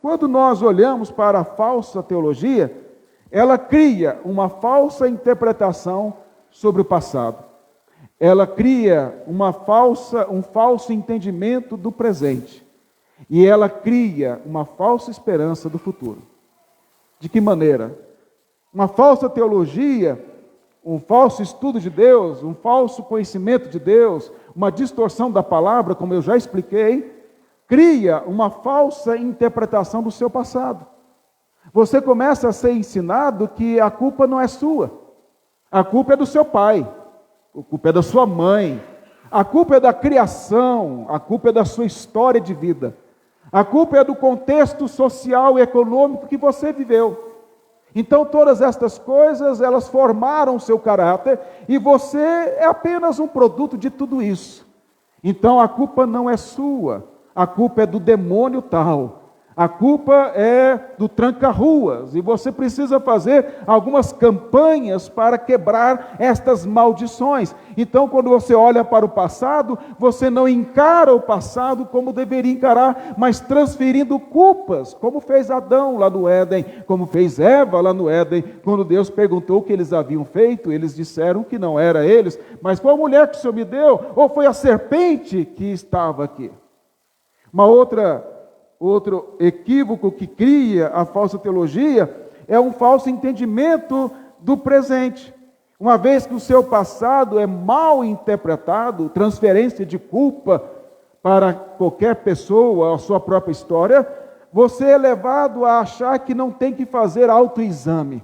Quando nós olhamos para a falsa teologia, ela cria uma falsa interpretação sobre o passado. Ela cria um falso entendimento do presente. E ela cria uma falsa esperança do futuro. De que maneira? Uma falsa teologia, um falso estudo de Deus, um falso conhecimento de Deus, uma distorção da palavra, como eu já expliquei, cria uma falsa interpretação do seu passado. Você começa a ser ensinado que a culpa não é sua, a culpa é do seu pai, a culpa é da sua mãe, a culpa é da criação, a culpa é da sua história de vida, a culpa é do contexto social e econômico que você viveu. Então todas estas coisas, elas formaram o seu caráter e você é apenas um produto de tudo isso. Então a culpa não é sua, a culpa é do demônio tal. A culpa é do tranca-ruas, e você precisa fazer algumas campanhas para quebrar estas maldições. Então, quando você olha para o passado, você não encara o passado como deveria encarar, mas transferindo culpas, como fez Adão lá no Éden, como fez Eva lá no Éden. Quando Deus perguntou o que eles haviam feito, eles disseram que não era eles, mas foi a mulher que o Senhor me deu, ou foi a serpente que estava aqui. Outro equívoco que cria a falsa teologia é um falso entendimento do presente. Uma vez que o seu passado é mal interpretado, transferência de culpa para qualquer pessoa, a sua própria história, você é levado a achar que não tem que fazer autoexame.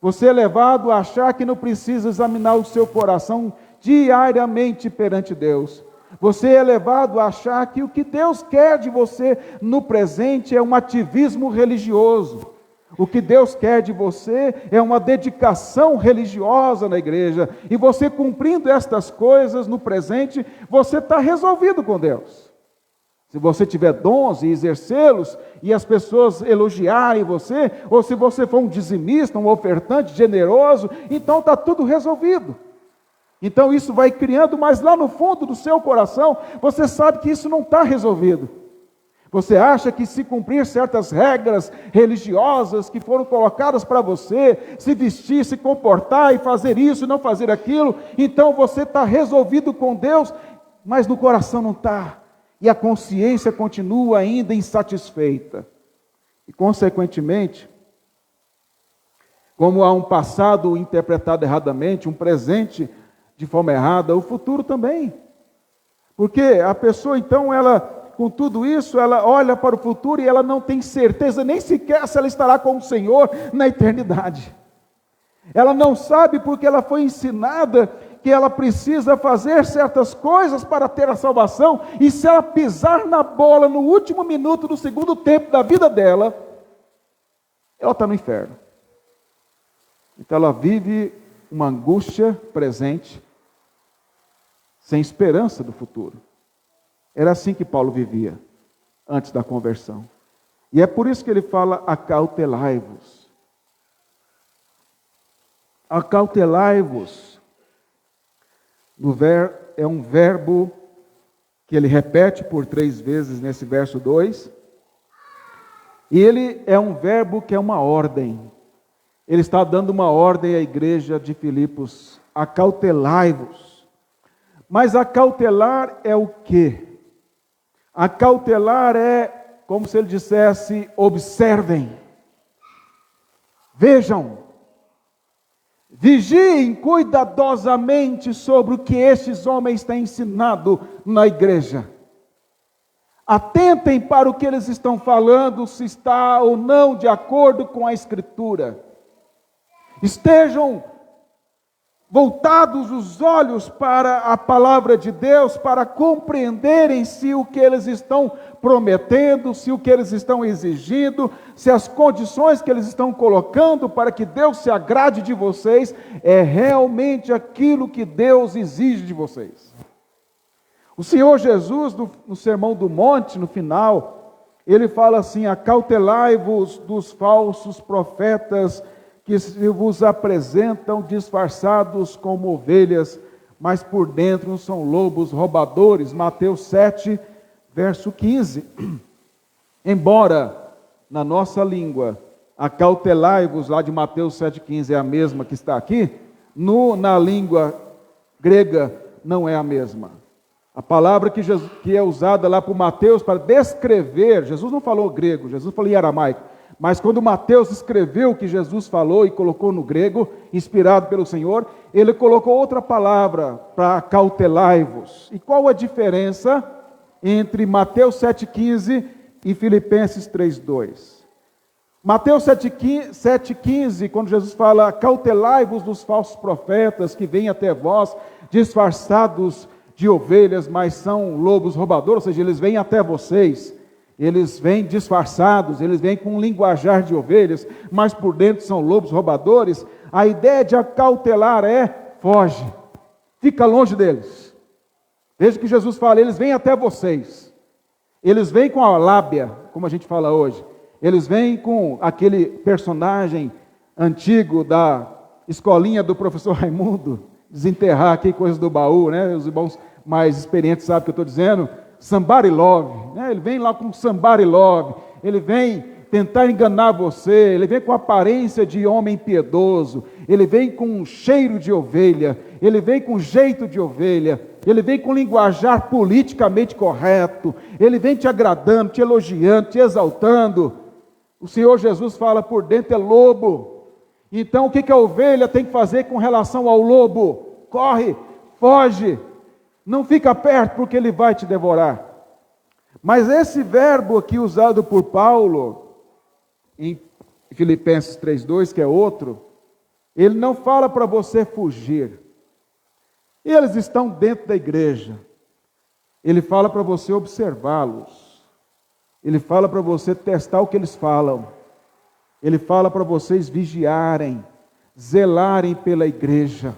Você é levado a achar que não precisa examinar o seu coração diariamente perante Deus. Você é levado a achar que o que Deus quer de você no presente é um ativismo religioso. O que Deus quer de você é uma dedicação religiosa na igreja. E você cumprindo estas coisas no presente, você está resolvido com Deus. Se você tiver dons e exercê-los, e as pessoas elogiarem você, ou se você for um dizimista, um ofertante generoso, então está tudo resolvido. Então isso vai criando, mas lá no fundo do seu coração, você sabe que isso não está resolvido. Você acha que se cumprir certas regras religiosas que foram colocadas para você, se vestir, se comportar e fazer isso e não fazer aquilo, então você está resolvido com Deus, mas no coração não está. E a consciência continua ainda insatisfeita. E consequentemente, como há um passado interpretado erradamente, um presente de forma errada, o futuro também. Porque a pessoa, então, ela, com tudo isso, ela olha para o futuro e ela não tem certeza nem sequer se ela estará com o Senhor na eternidade. Ela não sabe porque ela foi ensinada que ela precisa fazer certas coisas para ter a salvação, e se ela pisar na bola no último minuto do segundo tempo da vida dela, ela está no inferno. Então ela vive uma angústia presente, sem esperança do futuro. Era assim que Paulo vivia, antes da conversão. E é por isso que ele fala, acautelai-vos. Acautelai-vos. É um verbo que ele repete por 3 vezes nesse verso 2. E ele é um verbo que é uma ordem. Ele está dando uma ordem à igreja de Filipos, acautelai-vos. Mas acautelar é o quê? Acautelar é como se ele dissesse, observem, vejam, vigiem cuidadosamente sobre o que estes homens têm ensinado na igreja. Atentem para o que eles estão falando, se está ou não de acordo com a Escritura. Estejam voltados os olhos para a palavra de Deus, para compreenderem se o que eles estão prometendo, se o que eles estão exigindo, se as condições que eles estão colocando para que Deus se agrade de vocês, é realmente aquilo que Deus exige de vocês. O Senhor Jesus, no Sermão do Monte, no final, ele fala assim, acautelai-vos dos falsos profetas, que se vos apresentam disfarçados como ovelhas, mas por dentro são lobos roubadores. Mateus 7, verso 15. Embora na nossa língua, acautelai-vos, lá de Mateus 7,15, é a mesma que está aqui, na língua grega não é a mesma. A palavra que é usada lá por Mateus para descrever, Jesus não falou grego, Jesus falou em aramaico, mas quando Mateus escreveu o que Jesus falou e colocou no grego, inspirado pelo Senhor, ele colocou outra palavra para acautelai-vos. E qual a diferença entre Mateus 7,15 e Filipenses 3,2? Mateus 7,15, quando Jesus fala, acautelai-vos dos falsos profetas que vêm até vós, disfarçados de ovelhas, mas são lobos roubadores, ou seja, eles vêm até vocês, eles vêm disfarçados, eles vêm com um linguajar de ovelhas, mas por dentro são lobos roubadores. A ideia de acautelar é, foge, fica longe deles. Veja que Jesus fala, eles vêm até vocês, eles vêm com a lábia, como a gente fala hoje, eles vêm com aquele personagem antigo da escolinha do professor Raimundo, desenterrar aqui coisas do baú, né? Os irmãos mais experientes sabem o que eu estou dizendo. Somebody love, né? Ele vem lá com somebody love, ele vem tentar enganar você, ele vem com aparência de homem piedoso, ele vem com um cheiro de ovelha, ele vem com jeito de ovelha, ele vem com linguajar politicamente correto, ele vem te agradando, te elogiando, te exaltando. O Senhor Jesus fala, por dentro é lobo. Então, o que a ovelha tem que fazer com relação ao lobo? Corre, foge, não fica perto, porque ele vai te devorar. Mas esse verbo aqui usado por Paulo, em Filipenses 3,2, que é outro, ele não fala para você fugir. Eles estão dentro da igreja. Ele fala para você observá-los. Ele fala para você testar o que eles falam. Ele fala para vocês vigiarem, zelarem pela igreja.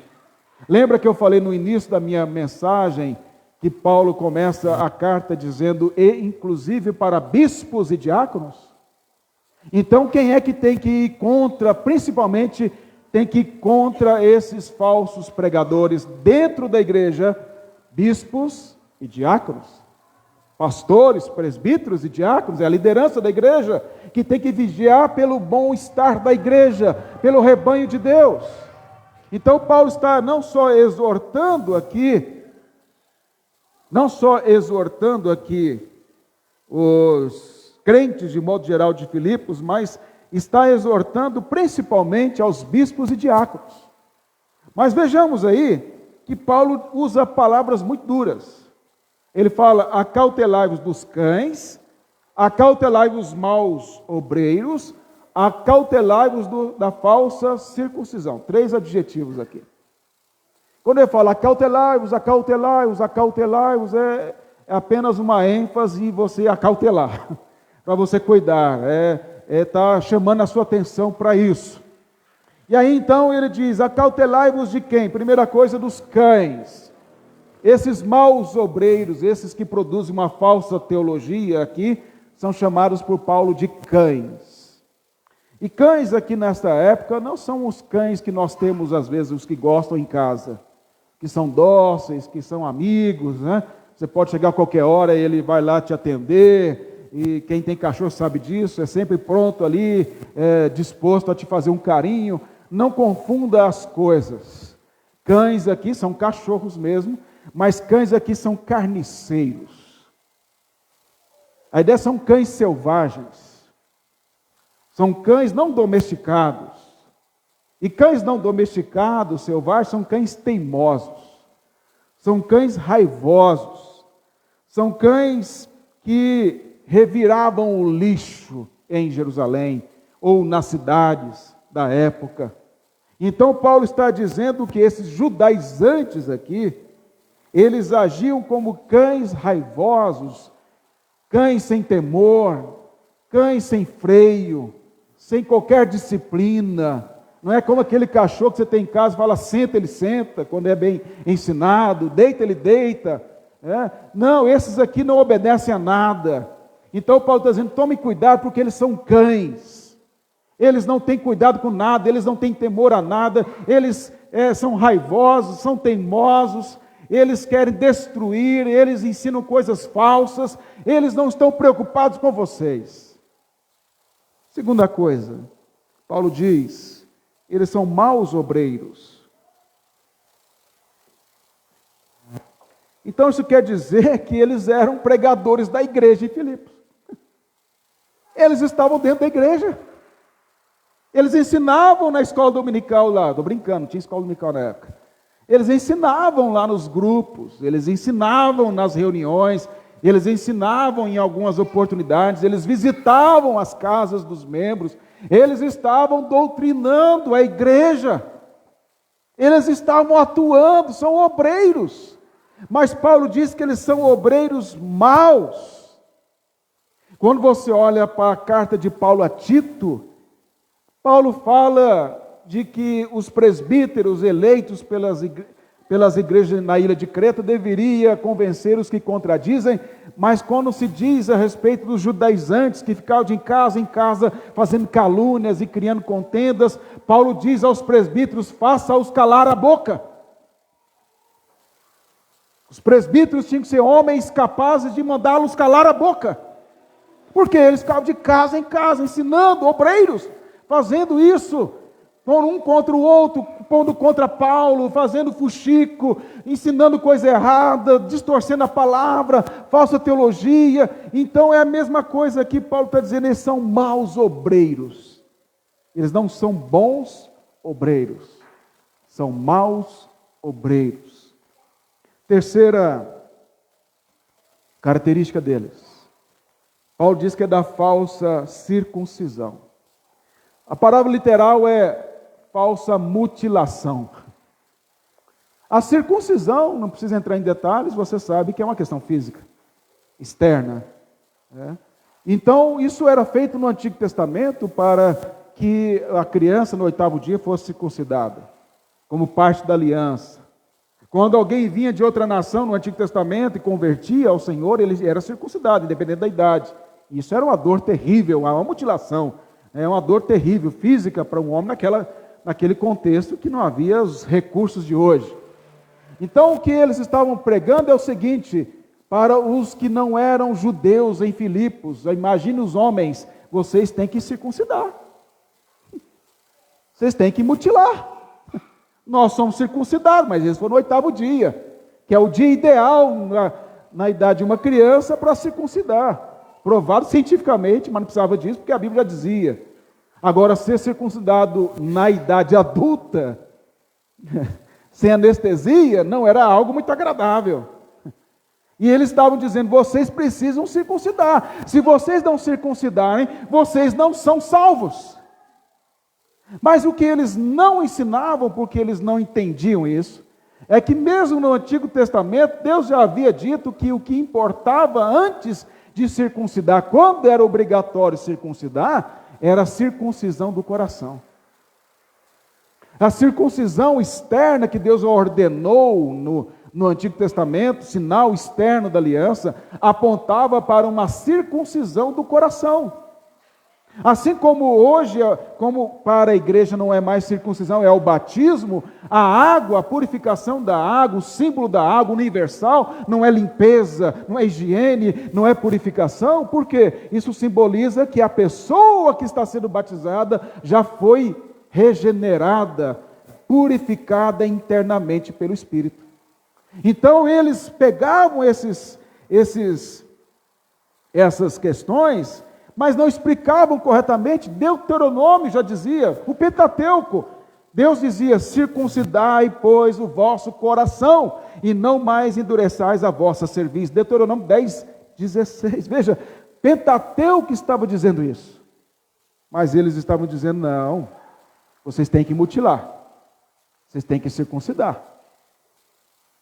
Lembra que eu falei no início da minha mensagem, que Paulo começa a carta dizendo, e inclusive para bispos e diáconos? Então quem é que tem que ir contra, principalmente, tem que ir contra esses falsos pregadores dentro da igreja? Bispos e diáconos. Pastores, presbíteros e diáconos, é a liderança da igreja que tem que vigiar pelo bom-estar da igreja, pelo rebanho de Deus. Então Paulo está não só exortando aqui os crentes de modo geral de Filipos, mas está exortando principalmente aos bispos e diáconos. Mas vejamos aí que Paulo usa palavras muito duras. Ele fala, acautelai-vos dos cães, acautelai-vos dos maus obreiros, acautelai-vos da falsa circuncisão. 3 adjetivos aqui. Quando ele fala acautelai-vos, acautelai-vos, acautelai-vos, é apenas uma ênfase em você acautelar, para você cuidar, está chamando a sua atenção para isso. E aí então ele diz, acautelai-vos de quem? Primeira coisa, dos cães. Esses maus obreiros, esses que produzem uma falsa teologia aqui, são chamados por Paulo de cães. E cães aqui nesta época não são os cães que nós temos às vezes, os que gostam em casa, que são dóceis, que são amigos, né? Você pode chegar a qualquer hora e ele vai lá te atender, e quem tem cachorro sabe disso, é sempre pronto ali, disposto a te fazer um carinho. Não confunda as coisas. Cães aqui são cachorros mesmo, mas cães aqui são carniceiros. A ideia são cães selvagens. São cães não domesticados. E cães não domesticados, selvagens, são cães teimosos. São cães raivosos. São cães que reviravam o lixo em Jerusalém ou nas cidades da época. Então Paulo está dizendo que esses judaizantes aqui, eles agiam como cães raivosos, cães sem temor, cães sem freio, sem qualquer disciplina. Não é como aquele cachorro que você tem em casa e fala, senta, ele senta, quando é bem ensinado, deita, ele deita. Não, esses aqui não obedecem a nada. Então Paulo está dizendo, tome cuidado porque eles são cães. Eles não têm cuidado com nada, eles não têm temor a nada, eles são raivosos, são teimosos, eles querem destruir, eles ensinam coisas falsas, eles não estão preocupados com vocês. Segunda coisa, Paulo diz, eles são maus obreiros. Então isso quer dizer que eles eram pregadores da igreja em Filipos. Eles estavam dentro da igreja. Eles ensinavam na escola dominical lá, estou brincando, não tinha escola dominical na época. Eles ensinavam lá nos grupos, eles ensinavam nas reuniões, eles ensinavam em algumas oportunidades, eles visitavam as casas dos membros, eles estavam doutrinando a igreja, eles estavam atuando, são obreiros. Mas Paulo diz que eles são obreiros maus. Quando você olha para a carta de Paulo a Tito, Paulo fala de que os presbíteros eleitos pelas igrejas na ilha de Creta deveria convencer os que contradizem, mas quando se diz a respeito dos judaizantes que ficavam de casa em casa fazendo calúnias e criando contendas, Paulo diz aos presbíteros, faça-os calar a boca. Os presbíteros tinham que ser homens capazes de mandá-los calar a boca, porque eles ficavam de casa em casa ensinando, obreiros, fazendo isso, pondo um contra o outro, pondo contra Paulo, fazendo fuxico, ensinando coisa errada, distorcendo a palavra, falsa teologia. Então é a mesma coisa que Paulo está dizendo, eles são maus obreiros. Eles não são bons obreiros, são maus obreiros. Terceira característica deles, Paulo diz que é da falsa circuncisão. A palavra literal é falsa mutilação. A circuncisão, não precisa entrar em detalhes, você sabe que é uma questão física, externa. Então, isso era feito no Antigo Testamento para que a criança no 8º dia fosse circuncidada, como parte da aliança. Quando alguém vinha de outra nação no Antigo Testamento e convertia ao Senhor, ele era circuncidado, independente da idade. Isso era uma dor terrível, uma mutilação. É uma dor terrível, física para um homem naquele contexto que não havia os recursos de hoje. Então o que eles estavam pregando é o seguinte, para os que não eram judeus em Filipos, imagine os homens, vocês têm que circuncidar. Vocês têm que mutilar. Nós somos circuncidados, mas eles foram no 8º dia, que é o dia ideal na idade de uma criança para circuncidar. Provado cientificamente, mas não precisava disso, porque a Bíblia já dizia. Agora, ser circuncidado na idade adulta, sem anestesia, não era algo muito agradável. E eles estavam dizendo, vocês precisam circuncidar. Se vocês não circuncidarem, vocês não são salvos. Mas o que eles não ensinavam, porque eles não entendiam isso, é que mesmo no Antigo Testamento, Deus já havia dito que o que importava antes de circuncidar, quando era obrigatório circuncidar, era a circuncisão do coração. A circuncisão externa que Deus ordenou no Antigo Testamento, sinal externo da aliança, apontava para uma circuncisão do coração. Assim como hoje, como para a igreja não é mais circuncisão, é o batismo, a água, a purificação da água, o símbolo da água universal, não é limpeza, não é higiene, não é purificação, porque isso simboliza que a pessoa que está sendo batizada já foi regenerada, purificada internamente pelo Espírito. Então eles pegavam essas questões, mas não explicavam corretamente. Deuteronômio já dizia, o Pentateuco, Deus dizia, circuncidai, pois, o vosso coração, e não mais endureçais a vossa cerviz. Deuteronômio 10:16. Veja, Pentateuco estava dizendo isso. Mas eles estavam dizendo, não, vocês têm que mutilar, vocês têm que circuncidar.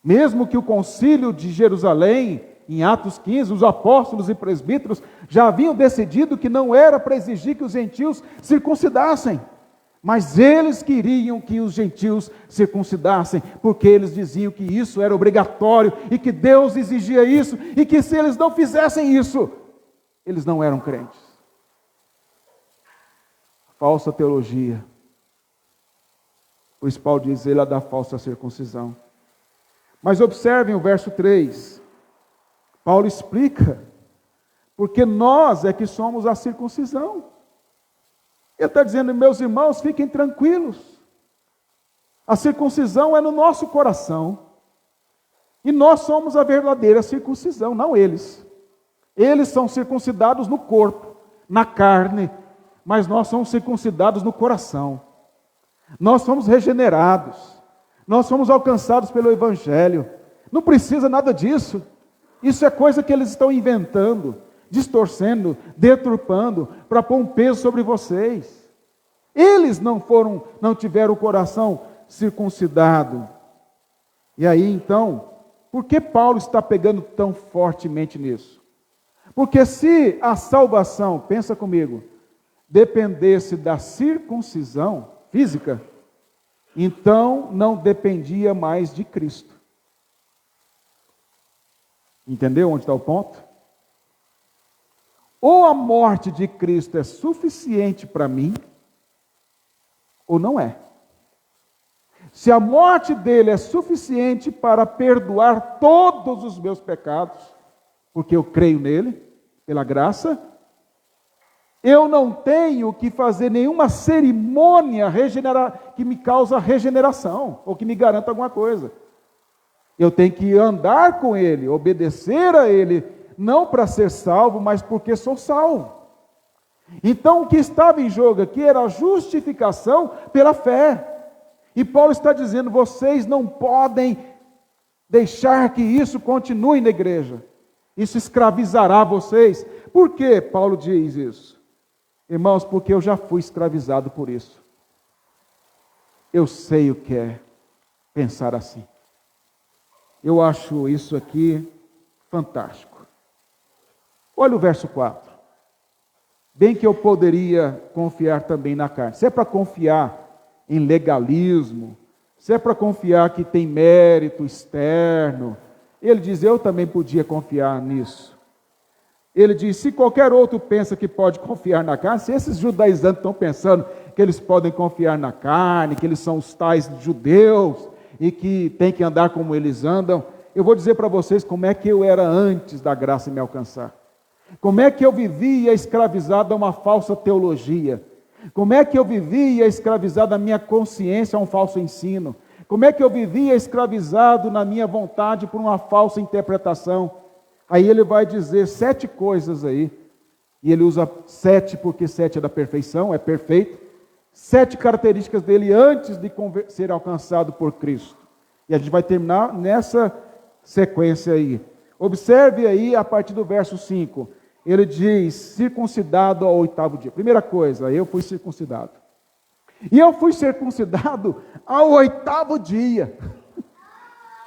Mesmo que o concílio de Jerusalém, em Atos 15, os apóstolos e presbíteros já haviam decidido que não era para exigir que os gentios circuncidassem, mas eles queriam que os gentios circuncidassem, porque eles diziam que isso era obrigatório, e que Deus exigia isso, e que se eles não fizessem isso, eles não eram crentes. Falsa teologia. Por isso Paulo diz, ele é da falsa circuncisão. Mas observem o verso 3. Paulo explica, porque nós é que somos a circuncisão. Ele está dizendo, meus irmãos, fiquem tranquilos. A circuncisão é no nosso coração. E nós somos a verdadeira circuncisão, não eles. Eles são circuncidados no corpo, na carne, mas nós somos circuncidados no coração. Nós somos regenerados. Nós somos alcançados pelo Evangelho. Não precisa nada disso. Isso é coisa que eles estão inventando, distorcendo, deturpando, para pôr um peso sobre vocês. Eles não tiveram o coração circuncidado. E aí então, por que Paulo está pegando tão fortemente nisso? Porque se a salvação, pensa comigo, dependesse da circuncisão física, então não dependia mais de Cristo. Entendeu onde está o ponto? Ou a morte de Cristo é suficiente para mim, ou não é. Se a morte dele é suficiente para perdoar todos os meus pecados, porque eu creio nele, pela graça, eu não tenho que fazer nenhuma cerimônia que me causa regeneração, ou que me garanta alguma coisa. Eu tenho que andar com ele, obedecer a ele, não para ser salvo, mas porque sou salvo. Então o que estava em jogo aqui era a justificação pela fé. E Paulo está dizendo, vocês não podem deixar que isso continue na igreja. Isso escravizará vocês. Por que Paulo diz isso? Irmãos, porque eu já fui escravizado por isso. Eu sei o que é pensar assim. Eu acho isso aqui fantástico. Olha o verso 4. Bem que eu poderia confiar também na carne. Se é para confiar em legalismo, se é para confiar que tem mérito externo, ele diz, eu também podia confiar nisso. Ele diz, se qualquer outro pensa que pode confiar na carne, se esses judaizantes estão pensando que eles podem confiar na carne, que eles são os tais judeus, e que tem que andar como eles andam, eu vou dizer para vocês como é que eu era antes da graça me alcançar. Como é que eu vivia escravizado a uma falsa teologia. Como é que eu vivia escravizado a minha consciência a um falso ensino. Como é que eu vivia escravizado na minha vontade por uma falsa interpretação. Aí ele vai dizer 7 coisas aí. E ele usa 7 porque 7 é da perfeição, é perfeito. 7 características dele antes de ser alcançado por Cristo. E a gente vai terminar nessa sequência aí. Observe aí a partir do verso 5. Ele diz, circuncidado ao 8º dia. Primeira coisa, eu fui circuncidado. E eu fui circuncidado ao 8º dia.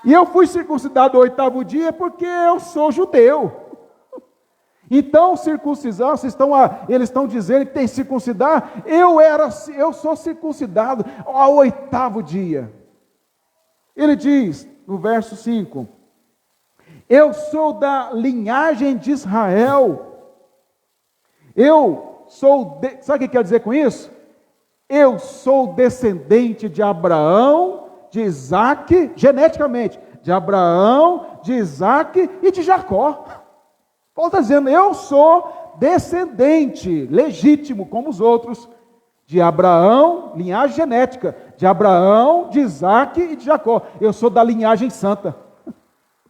E eu fui circuncidado ao 8º dia porque eu sou judeu. Então, circuncisão, eles estão dizendo que tem que circuncidar, eu sou circuncidado ao 8º dia. Ele diz, no verso 5, eu sou da linhagem de Israel. Sabe o que quer dizer com isso? Eu sou descendente de Abraão, de Isaac, geneticamente, de Abraão, de Isaac e de Jacó. Paulo está dizendo, eu sou descendente, legítimo, como os outros, de Abraão, linhagem genética, de Abraão, de Isaac e de Jacó. Eu sou da linhagem santa,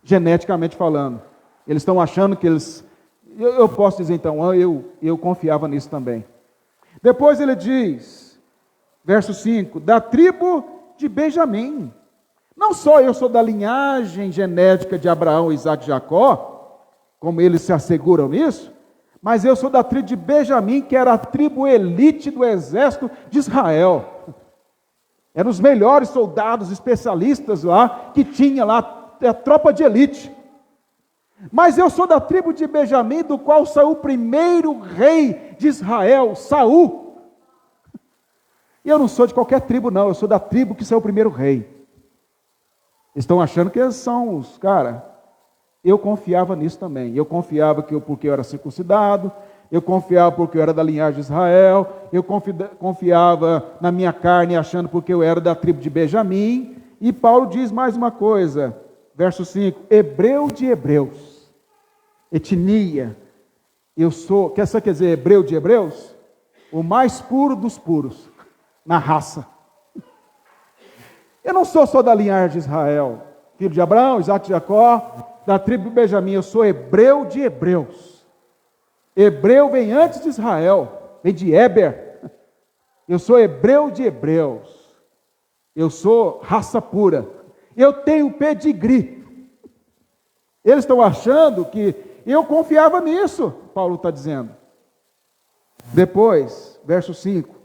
geneticamente falando. Eles estão achando que eu posso dizer então, eu confiava nisso também. Depois ele diz, verso 5, da tribo de Benjamim. Não só eu sou da linhagem genética de Abraão, Isaac e Jacó, como eles se asseguram nisso, mas eu sou da tribo de Benjamim, que era a tribo elite do exército de Israel. Eram os melhores soldados, especialistas lá, que tinha lá a tropa de elite. Mas eu sou da tribo de Benjamim, do qual saiu o primeiro rei de Israel, Saul. E eu não sou de qualquer tribo não, eu sou da tribo que saiu o primeiro rei. Estão achando que eles são os caras. Eu confiava nisso também. Eu confiava porque eu era circuncidado, eu confiava porque eu era da linhagem de Israel, eu confiava na minha carne achando porque eu era da tribo de Benjamim. E Paulo diz mais uma coisa, verso 5, hebreu de hebreus, etnia. Sabe o que quer dizer hebreu de hebreus? o mais puro dos puros, na raça. Eu não sou só da linhagem de Israel, filho de Abraão, Isaac e Jacó, da tribo de Benjamim, eu sou hebreu de hebreus. Hebreu vem antes de Israel, vem de Éber. Eu sou hebreu de hebreus. Eu sou raça pura. Eu tenho pedigree. Eles estão achando que eu confiava nisso, Paulo está dizendo. Depois, verso 5.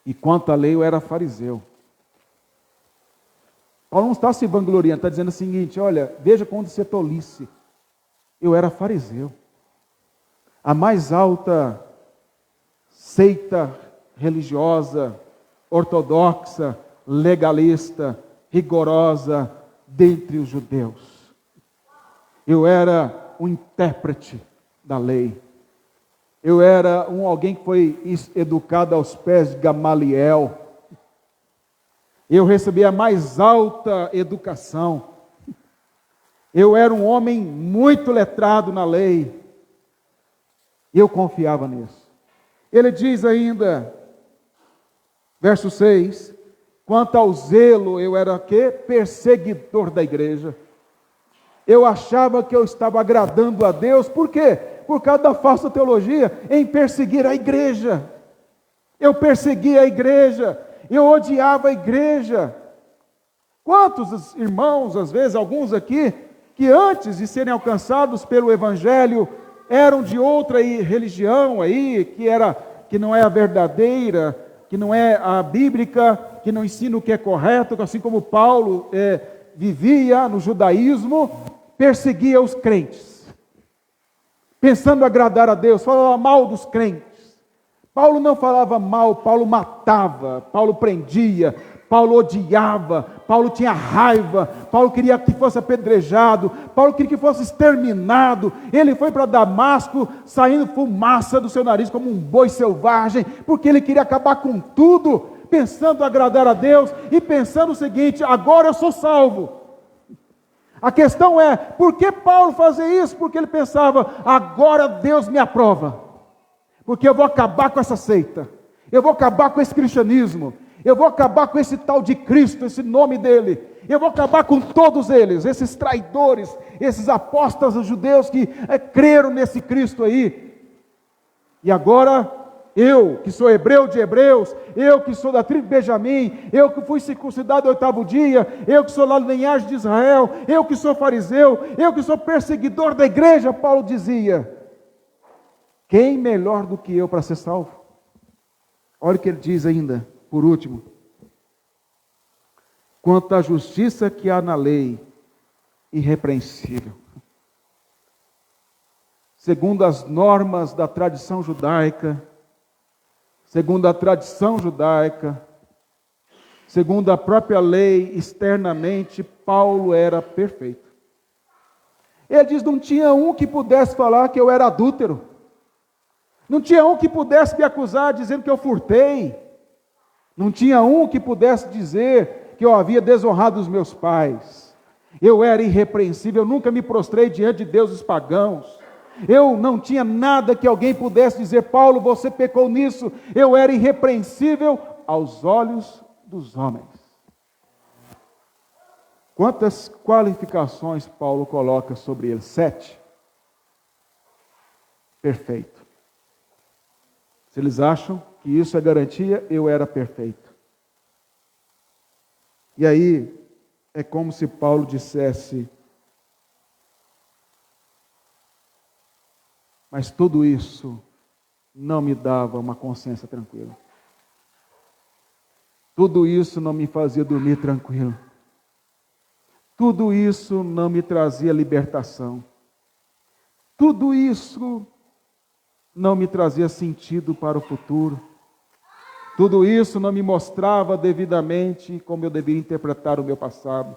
E quanto à lei, eu era fariseu. Paulo não está se vangloriando, está dizendo o seguinte: olha, veja quando você tolice. Eu era fariseu. A mais alta seita religiosa, ortodoxa, legalista, rigorosa dentre os judeus. Eu era um intérprete da lei. Eu era alguém que foi educado aos pés de Gamaliel. Eu recebi a mais alta educação. Eu era um homem muito letrado na lei. Eu confiava nisso. Ele diz ainda, verso 6, quanto ao zelo, eu era quê? Perseguidor da igreja. Eu achava que eu estava agradando a Deus, por quê? Por causa da falsa teologia, em perseguir a igreja. Eu perseguia a igreja, eu odiava a igreja. Quantos irmãos, às vezes, alguns aqui, que antes de serem alcançados pelo Evangelho, eram de outra religião aí, que não é a verdadeira, que não é a bíblica, que não ensina o que é correto, assim como Paulo vivia no judaísmo, perseguia os crentes, pensando agradar a Deus, falava mal dos crentes. Paulo não falava mal, Paulo matava, Paulo prendia, Paulo odiava, Paulo tinha raiva, Paulo queria que fosse apedrejado, Paulo queria que fosse exterminado. Ele foi para Damasco saindo fumaça do seu nariz como um boi selvagem, porque ele queria acabar com tudo, pensando agradar a Deus e pensando o seguinte: agora eu sou salvo. A questão é, por que Paulo fazia isso? Porque ele pensava, agora Deus me aprova, porque eu vou acabar com essa seita, eu vou acabar com esse cristianismo, eu vou acabar com esse tal de Cristo, esse nome dele, eu vou acabar com todos eles, esses traidores, esses apóstatas judeus que creram nesse Cristo aí. E agora, eu que sou hebreu de hebreus, eu que sou da tribo de Benjamim, eu que fui circuncidado no 8º dia, eu que sou lá da linhagem de Israel, eu que sou fariseu, eu que sou perseguidor da igreja, Paulo dizia, quem melhor do que eu para ser salvo? Olha o que ele diz ainda, por último. Quanto à justiça que há na lei, irrepreensível. Segundo as normas da tradição judaica, segundo a tradição judaica, segundo a própria lei, externamente, Paulo era perfeito. Ele diz, não tinha um que pudesse falar que eu era adúltero. Não tinha um que pudesse me acusar dizendo que eu furtei. Não tinha um que pudesse dizer que eu havia desonrado os meus pais. Eu era irrepreensível, eu nunca me prostrei diante de deuses pagãos. Eu não tinha nada que alguém pudesse dizer, Paulo, você pecou nisso. Eu era irrepreensível aos olhos dos homens. Quantas qualificações Paulo coloca sobre ele? 7. Perfeito. Se eles acham que isso é garantia, eu era perfeito. E aí, é como se Paulo dissesse, mas tudo isso não me dava uma consciência tranquila. Tudo isso não me fazia dormir tranquilo. Tudo isso não me trazia libertação. Tudo isso não me trazia sentido para o futuro. Tudo isso não me mostrava devidamente como eu deveria interpretar o meu passado,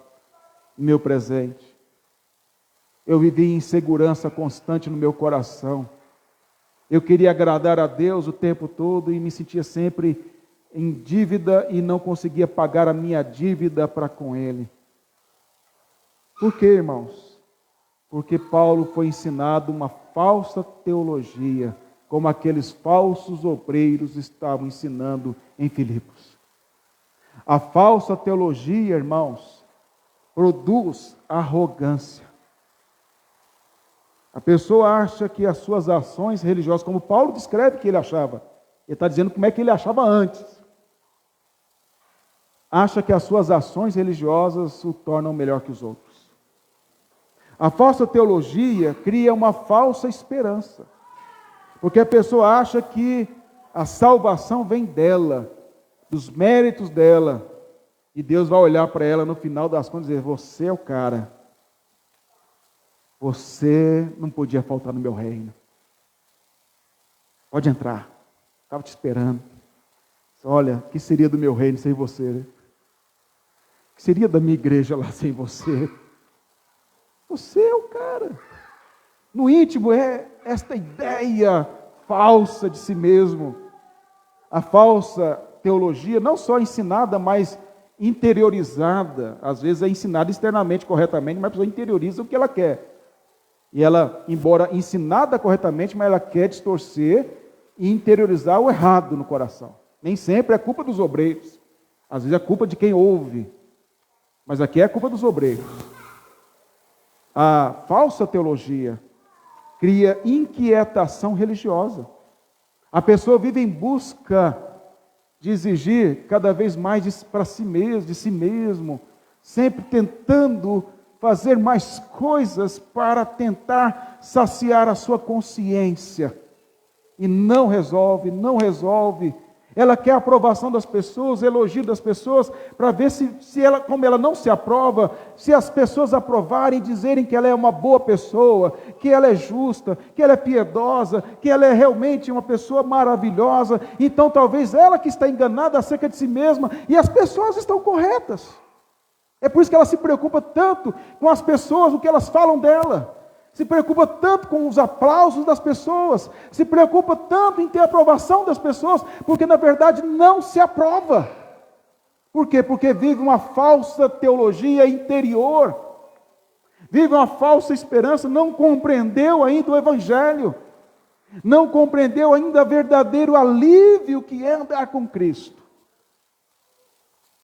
o meu presente. Eu vivia em insegurança constante no meu coração. Eu queria agradar a Deus o tempo todo e me sentia sempre em dívida e não conseguia pagar a minha dívida para com Ele. Por quê, irmãos? Porque Paulo foi ensinado uma falsa teologia, como aqueles falsos obreiros estavam ensinando em Filipos. A falsa teologia, irmãos, produz arrogância. A pessoa acha que as suas ações religiosas, como Paulo descreve que ele achava, ele está dizendo como é que ele achava antes. Acha que as suas ações religiosas o tornam melhor que os outros. A falsa teologia cria uma falsa esperança, porque a pessoa acha que a salvação vem dela, dos méritos dela, e Deus vai olhar para ela no final das contas e dizer: você é o cara, você não podia faltar no meu reino, pode entrar, estava te esperando. Olha, o que seria do meu reino sem você, né? O que seria da minha igreja lá sem você? Você é o cara. No íntimo é esta ideia falsa de si mesmo. A falsa teologia não só ensinada, mas interiorizada. Às vezes é ensinada externamente corretamente, mas a pessoa interioriza o que ela quer. E ela, embora ensinada corretamente, mas ela quer distorcer e interiorizar o errado no coração. Nem sempre é culpa dos obreiros. Às vezes é culpa de quem ouve. Mas aqui é culpa dos obreiros. A falsa teologia cria inquietação religiosa. A pessoa vive em busca de exigir cada vez mais para si mesmo, de si mesmo, sempre tentando fazer mais coisas para tentar saciar a sua consciência. E não resolve. Ela quer a aprovação das pessoas, elogio das pessoas, para ver se ela, como ela não se aprova, se as pessoas aprovarem e dizerem que ela é uma boa pessoa, que ela é justa, que ela é piedosa, que ela é realmente uma pessoa maravilhosa. Então talvez ela que está enganada acerca de si mesma e as pessoas estão corretas. É por isso que ela se preocupa tanto com as pessoas, o que elas falam dela. Se preocupa tanto com os aplausos das pessoas, se preocupa tanto em ter a aprovação das pessoas, porque na verdade não se aprova. Por quê? Porque vive uma falsa teologia interior, vive uma falsa esperança, não compreendeu ainda o Evangelho, não compreendeu ainda o verdadeiro alívio que é andar com Cristo.